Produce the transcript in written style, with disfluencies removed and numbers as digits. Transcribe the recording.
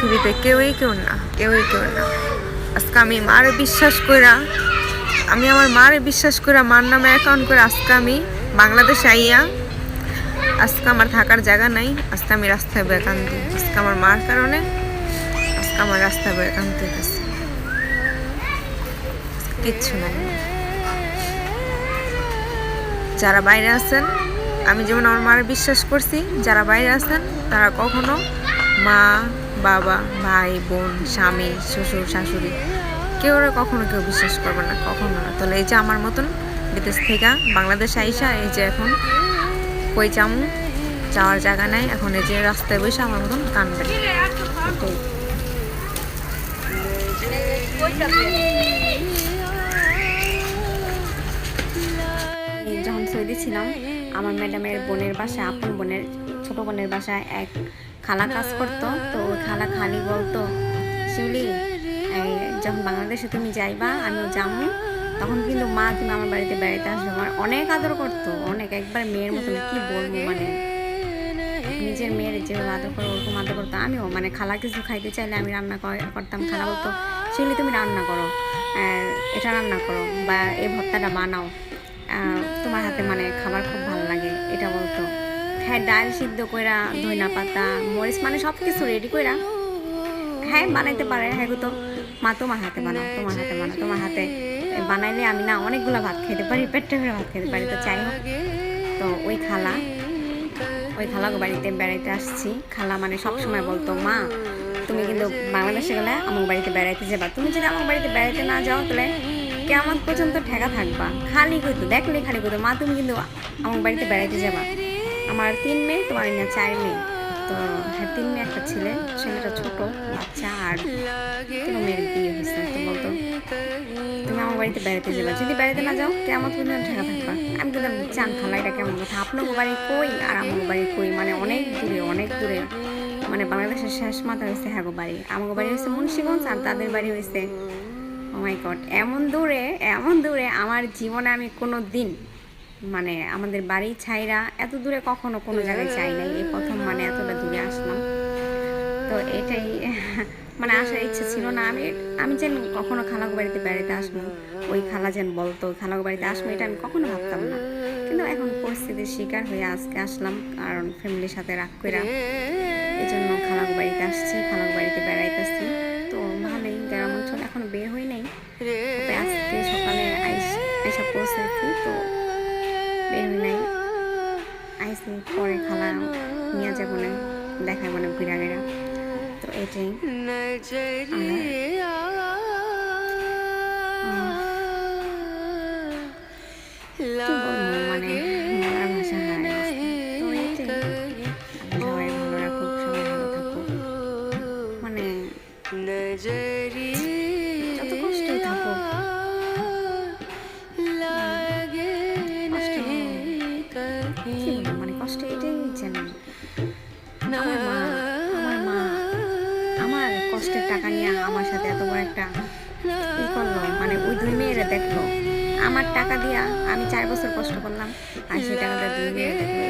পৃথিবীতে কেউই কেউ না। আজকে আমি মারে বিশ্বাস কইরা আমার মার নামে অ্যাকাউন্ট করে আজকে আমি বাংলাদেশে আইয়া আজকে আমার থাকার জায়গা নাই। আজকে আমি রাস্তায় বেকান্তি, আজকে আমার মার কারণে আজকে আমার রাস্তায় বেকান্তি গেছে, কিচ্ছু নাই। যারা বাইরে আছেন, আমি যেমন আমার মারে বিশ্বাস করছি, যারা বাইরে আছেন তারা কখনো মা বাবা ভাই বোন স্বামী শ্বশুর শাশুড়ি কেউ কখনো কেউ বিশ্বাস করবে না, কখনো না। তাহলে এই যে আমার মতন বিদেশ থেকে বাংলাদেশে আইসা এই যে এখন কই যামু, যাওয়ার জায়গা নাই, এখন এই যে রাস্তায় বসে আমার মতন কান্দে। যখন সৌদি ছিলাম, আমার ম্যাডামের বোনের বাসায়, আপন বোনের ছোট বোনের বাসায় এক খালা কাজ করতো। তো ওই খালা খালি বলতো, শিউলি যখন বাংলাদেশে তুমি যাইবা আমিও যাবো, তখন কিন্তু মা তুমি আমার বাড়িতে বেড়াইতে আসবে। আমার অনেক আদর করতো, অনেক, একবার মেয়ের মতন, কি বলবো, মানে নিজের মেয়ের যেভাবে আদর করে ওরকম আদর করতো। আমিও মানে খালা কিছু খাইতে চাইলে আমি রান্না করতাম, খালা বলতো শিউলি তুমি রান্না করো, এটা রান্না করো বা এই ভর্তাটা বানাও, তোমার হাতে মানে খাবার খুব ভালো লাগে, এটা বলতো। হ্যাঁ, ডাল সিদ্ধ কইরা ধইনা পাতা মরিচ মানে সব কিছু রেডি কইরা হ্যাঁ বানাইতে পারে। হ্যাঁ তো মা তোমার হাতে বানাও, তোমার হাতে বানাইলে আমি না অনেকগুলো ভাত খেতে পারি, পেটে করে ভাত খেতে পারি। তো চাই হোক, তো ওই খালাকে বাড়িতে বেড়াইতে আসছি। খালা মানে সবসময় বলতো, মা তুমি কিন্তু বাংলাদেশে গেলে আমার বাড়িতে বেড়াইতে যাবা, তুমি যদি আমার বাড়িতে বেড়াইতে না যাও তাহলে কেমন পর্যন্ত ঠেকা থাকবা। খালি কইতো, দেখলে খালি কইতো, মা তুমি কিন্তু আমার বাড়িতে বেড়াইতে যাবা। আমার 3 মেয়ে, তোমার না 4 মেয়ে। তো হ্যাঁ 3 মেয়ে, একটা ছেলেটা ছোট বাচ্চা, আর 3 মেয়ের বিয়ে হয়েছে। তো বলতো তুমি আমার বাড়িতে বেড়াইতে যাবা, যদি বেড়াইতে না যাও কেমন পর্যন্ত ঠেকা থাকবা। আমি কিন্তু চান খালা, এটা কেমন কথা, আপনার বাড়ি কই আর আমার বাড়ি কই, মানে অনেক দূরে, মানে বাংলাদেশের শেষ মাথা হয়েছে হ্যাঁ বাড়ি, আমার বাড়ি হয়েছে মুন্সিগঞ্জ, আর তাদের বাড়ি হয়েছে ও মাই গড এমন দূরে। আমার জীবনে আমি কোনো দিন মানে আমাদের বাড়ি ছাইরা এত দূরে কখনো কোনো জায়গায় চাই নাই, এই প্রথম মানে এতটা দূরে আসলাম। তো এটাই মানে আসার ইচ্ছা ছিল না। আমি যেন কখনো খালাগো বাড়িতে বেড়াতে আসবো, ওই খালা যেন বলতো খালাগো বাড়িতে আসবো, এটা আমি কখনো ভাবতাম না। কিন্তু এখন পরিস্থিতির শিকার হয়ে আজকে আসলাম, কারণ ফ্যামিলির সাথে রাগ করে, এই জন্য খালাগো বাড়িতে আসছি, খালাগো বাড়িতে বেড়াইতেছি। তো ভালোই, গ্রাম অঞ্চল এখন বের হই নাই, তবে আজকে সকালে আইসা পৌঁছেছি, তো বের হই নাই, আইসি পরে খালা নিয়ে যাবো না, দেখায় মানে ঘুরা গেরা। তো এটাই মানে বলার ভাষা হারাই। তো এটাই, সবাই ভালো রাখুক, সবাই ভালো থাকুক, মানে যত কষ্টই থাকুক, মানে কষ্ট এটাই যেন আমার মা আমার কষ্টের টাকা নিয়ে আমার সাথে এত বড় একটা ই করলো, মানে ওই 2 মেয়েরা দেখলো আমার টাকা দিয়া আমি 4 বছর কষ্ট করলাম, আর সেই টাকাটা 2 মেয়েরা দেখলো।